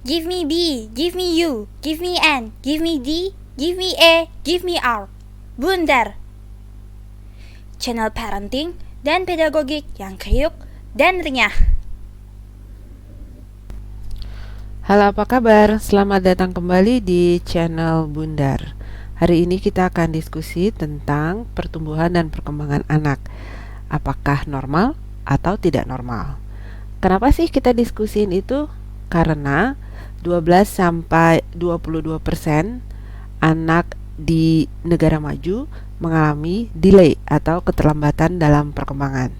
Give me B, give me U, give me N, give me D, give me E, give me R. Bundar. Channel parenting dan pedagogik yang kriuk dan renyah. Halo, apa kabar? Selamat datang kembali di channel Bundar. Hari ini kita akan diskusi tentang pertumbuhan dan perkembangan anak. Apakah normal atau tidak normal? Kenapa sih kita diskusiin itu? Karena 12-22% anak di negara maju mengalami delay atau keterlambatan dalam perkembangan.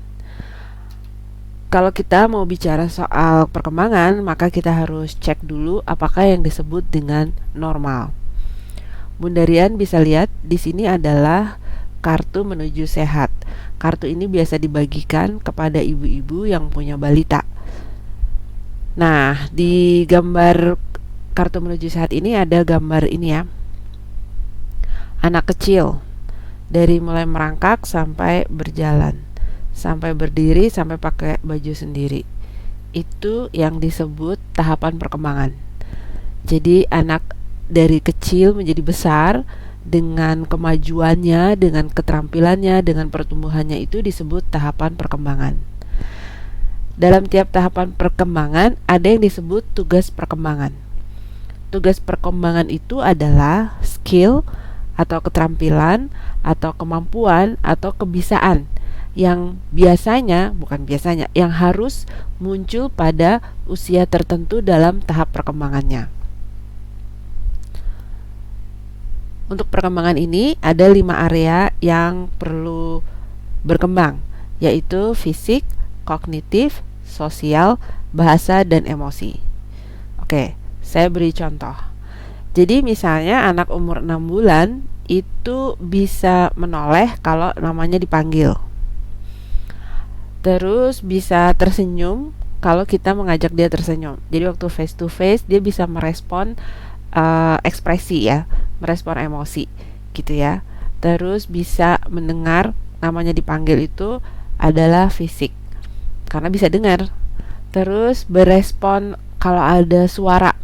Kalau kita mau bicara soal perkembangan, maka kita harus cek dulu apakah yang disebut dengan normal. Bundarian bisa lihat di sini adalah kartu menuju sehat. Kartu ini biasa dibagikan kepada ibu-ibu yang punya balita. Nah, di gambar kartu menuju sehat ini ada gambar ini ya. Anak kecil dari mulai merangkak sampai berjalan, sampai berdiri, sampai pakai baju sendiri. Itu yang disebut tahapan perkembangan. Jadi anak dari kecil menjadi besar dengan kemajuannya, dengan keterampilannya, dengan pertumbuhannya itu disebut tahapan perkembangan. Dalam tiap tahapan perkembangan ada yang disebut tugas perkembangan. Tugas perkembangan itu adalah skill atau keterampilan atau kemampuan atau kebisaan yang yang harus muncul pada usia tertentu dalam tahap perkembangannya. Untuk perkembangan ini ada 5 area yang perlu berkembang, yaitu fisik, kognitif, sosial, bahasa, dan emosi. Oke, saya beri contoh. Jadi misalnya anak umur 6 bulan itu bisa menoleh kalau namanya dipanggil. Terus bisa tersenyum kalau kita mengajak dia tersenyum. Jadi waktu face to face dia bisa merespon ekspresi ya, merespon emosi gitu ya. Terus bisa mendengar, namanya dipanggil itu adalah fisik karena bisa dengar. Terus berespon kalau ada suara.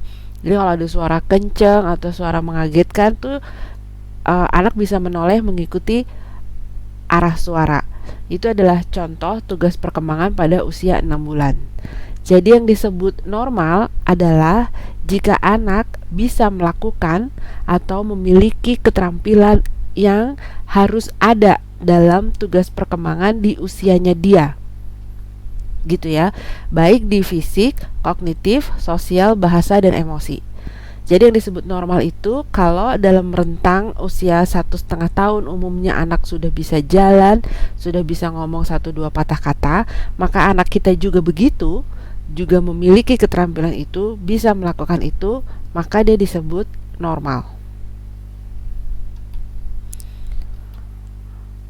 Jadi kalau ada suara kenceng atau suara mengagetkan tuh anak bisa menoleh mengikuti arah suara. Itu adalah contoh tugas perkembangan pada usia 6 bulan. Jadi yang disebut normal adalah jika anak bisa melakukan atau memiliki keterampilan yang harus ada dalam tugas perkembangan di usianya dia. Gitu ya, baik di fisik, kognitif, sosial, bahasa, dan emosi. Jadi yang disebut normal itu kalau dalam rentang usia 1,5 tahun umumnya anak sudah bisa jalan, sudah bisa ngomong 1-2 patah kata, maka anak kita juga begitu, juga memiliki keterampilan itu, bisa melakukan itu, maka dia disebut normal.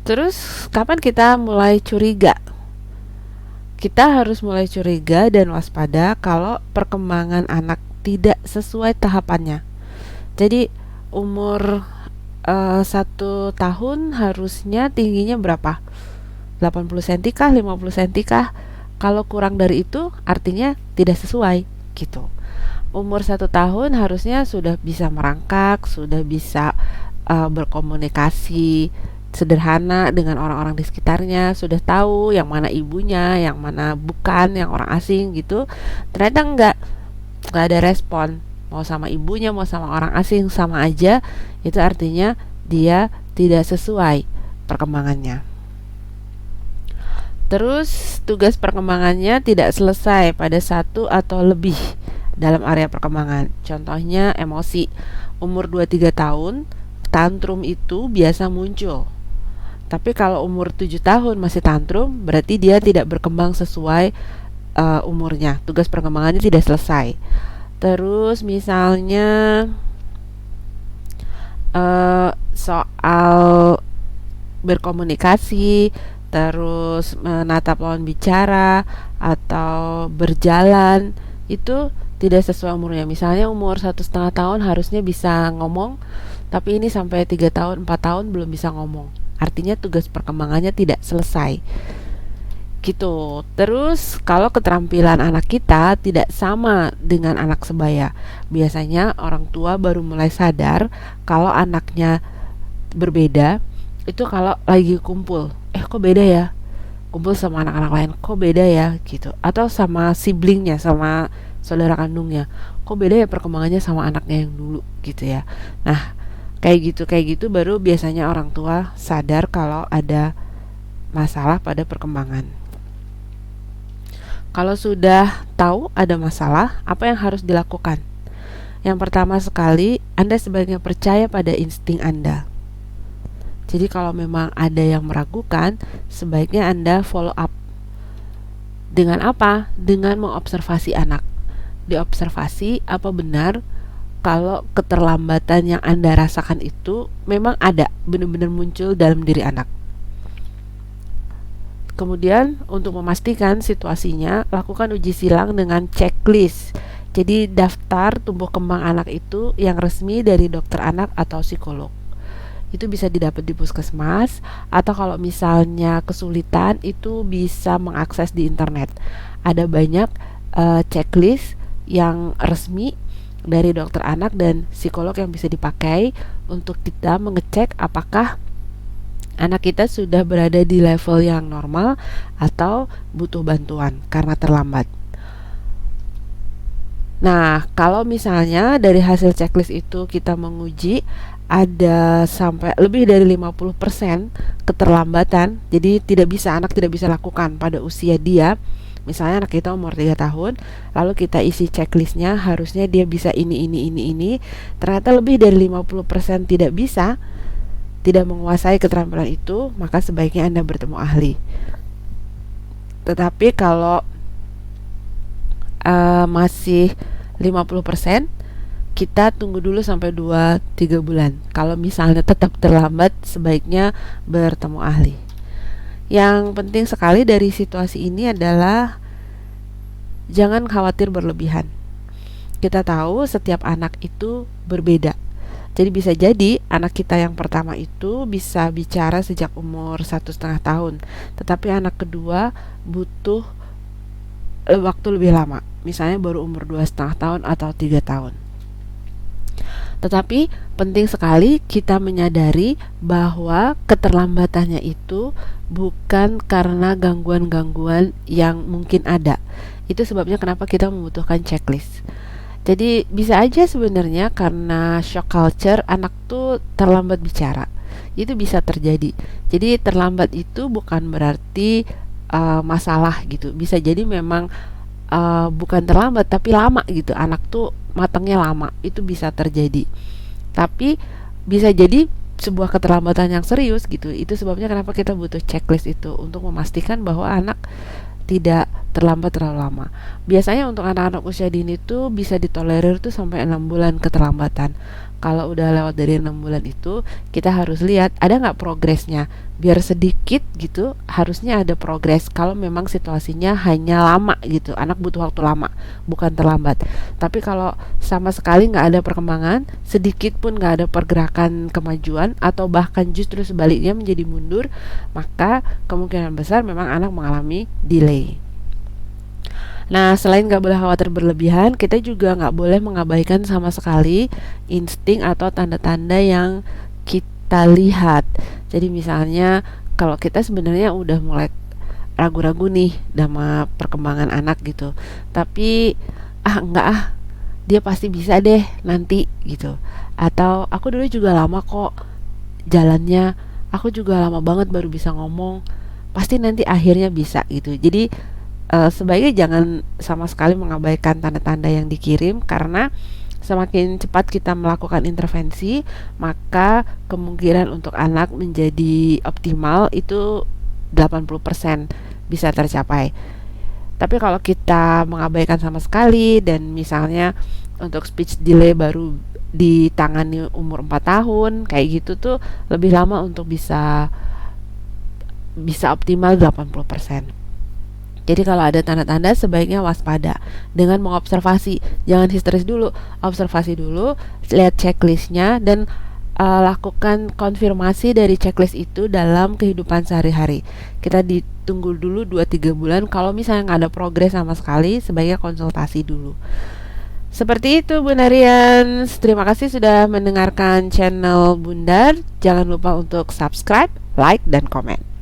Terus kapan kita mulai curiga? Kita harus mulai curiga dan waspada kalau perkembangan anak tidak sesuai tahapannya. Jadi umur 1 tahun harusnya tingginya berapa? 80 cm kah? 50 cm kah? Kalau kurang dari itu artinya tidak sesuai gitu. Umur 1 tahun harusnya sudah bisa merangkak, sudah bisa berkomunikasi sederhana dengan orang-orang di sekitarnya, sudah tahu yang mana ibunya, yang mana bukan, yang orang asing gitu. Ternyata enggak ada respon, mau sama ibunya mau sama orang asing sama aja, itu artinya dia tidak sesuai perkembangannya. Terus tugas perkembangannya tidak selesai pada 1 atau lebih dalam area perkembangan. Contohnya emosi. Umur 2-3 tahun tantrum itu biasa muncul. Tapi kalau umur 7 tahun masih tantrum, berarti dia tidak berkembang sesuai umurnya. Tugas perkembangannya tidak selesai. Terus misalnya soal berkomunikasi, terus menatap lawan bicara atau berjalan, itu tidak sesuai umurnya. Misalnya umur 1,5 tahun harusnya bisa ngomong, tapi ini sampai 3 tahun, 4 tahun belum bisa ngomong. Artinya tugas perkembangannya tidak selesai. gitu. Terus kalau keterampilan anak kita tidak sama dengan anak sebaya, biasanya orang tua baru mulai sadar kalau anaknya berbeda itu kalau lagi kumpul. Kok beda ya? Kumpul sama anak-anak lain kok beda ya gitu. Atau sama siblingnya, sama saudara kandungnya. Kok beda ya perkembangannya sama anaknya yang dulu gitu ya. Nah, kayak gitu baru biasanya orang tua sadar kalau ada masalah pada perkembangan. Kalau sudah tahu ada masalah, apa yang harus dilakukan? Yang pertama sekali, Anda sebaiknya percaya pada insting Anda. Jadi kalau memang ada yang meragukan, sebaiknya Anda follow up. Dengan apa? Dengan mengobservasi anak. Diobservasi apa benar kalau keterlambatan yang Anda rasakan itu memang ada, benar-benar muncul dalam diri anak. Kemudian untuk memastikan situasinya, lakukan uji silang dengan checklist. Jadi daftar tumbuh kembang anak itu yang resmi dari dokter anak atau psikolog. Itu bisa didapat di puskesmas, atau kalau misalnya kesulitan itu bisa mengakses di internet. Ada banyak checklist yang resmi dari dokter anak dan psikolog yang bisa dipakai untuk kita mengecek apakah anak kita sudah berada di level yang normal atau butuh bantuan karena terlambat. Nah, kalau misalnya dari hasil checklist itu kita menguji ada sampai lebih dari 50% keterlambatan, jadi anak tidak bisa lakukan pada usia dia. Misalnya anak kita umur 3 tahun, lalu kita isi checklistnya harusnya dia bisa ini. Ternyata lebih dari 50% tidak bisa, tidak menguasai keterampilan itu, maka sebaiknya Anda bertemu ahli. Tetapi kalau masih 50%, kita tunggu dulu sampai 2-3 bulan. Kalau misalnya tetap terlambat, sebaiknya bertemu ahli. Yang penting sekali dari situasi ini adalah jangan khawatir berlebihan. Kita tahu setiap anak itu berbeda. Jadi bisa jadi anak kita yang pertama itu bisa bicara sejak umur 1,5 tahun, tetapi anak kedua butuh waktu lebih lama. Misalnya baru umur 2,5 tahun atau 3 tahun. Tetapi penting sekali kita menyadari bahwa keterlambatannya itu bukan karena gangguan-gangguan yang mungkin ada. Itu sebabnya kenapa kita membutuhkan checklist. Jadi bisa aja sebenarnya karena shock culture anak tuh terlambat bicara. Itu bisa terjadi. Jadi terlambat itu bukan berarti masalah gitu. Bisa jadi memang bukan terlambat tapi lama gitu. Anak tuh matangnya lama, itu bisa terjadi. Tapi bisa jadi sebuah keterlambatan yang serius gitu. Itu sebabnya kenapa kita butuh checklist itu untuk memastikan bahwa anak tidak terlambat terlalu lama. Biasanya untuk anak-anak usia dini tuh bisa ditolerir tuh sampai 6 bulan keterlambatan. Kalau udah lewat dari 6 bulan itu, kita harus lihat ada nggak progresnya. Biar sedikit gitu, harusnya ada progres. Kalau memang situasinya hanya lama gitu, anak butuh waktu lama, bukan terlambat. Tapi kalau sama sekali nggak ada perkembangan, sedikit pun nggak ada pergerakan kemajuan, atau bahkan justru sebaliknya menjadi mundur, maka kemungkinan besar memang anak mengalami delay. Nah, selain nggak boleh khawatir berlebihan, kita juga nggak boleh mengabaikan sama sekali insting atau tanda-tanda yang kita lihat. Jadi misalnya kalau kita sebenarnya udah mulai ragu-ragu nih sama perkembangan anak gitu, tapi enggak dia pasti bisa deh nanti gitu. Atau aku dulu juga lama kok jalannya, aku juga lama banget baru bisa ngomong, pasti nanti akhirnya bisa gitu. Jadi sebaiknya jangan sama sekali mengabaikan tanda-tanda yang dikirim, karena semakin cepat kita melakukan intervensi, maka kemungkinan untuk anak menjadi optimal itu 80% bisa tercapai. Tapi kalau kita mengabaikan sama sekali dan misalnya untuk speech delay baru ditangani umur 4 tahun, kayak gitu tuh lebih lama untuk bisa optimal 80%. Jadi kalau ada tanda-tanda sebaiknya waspada dengan mengobservasi. Jangan histeris dulu, observasi dulu, lihat checklistnya, dan lakukan konfirmasi dari checklist itu dalam kehidupan sehari-hari. Kita ditunggu dulu 2-3 bulan. Kalau misalnya nggak ada progres sama sekali, sebaiknya konsultasi dulu. Seperti itu Bunda Rian. Terima kasih sudah mendengarkan channel Bundar. Jangan lupa untuk subscribe, like, dan komen.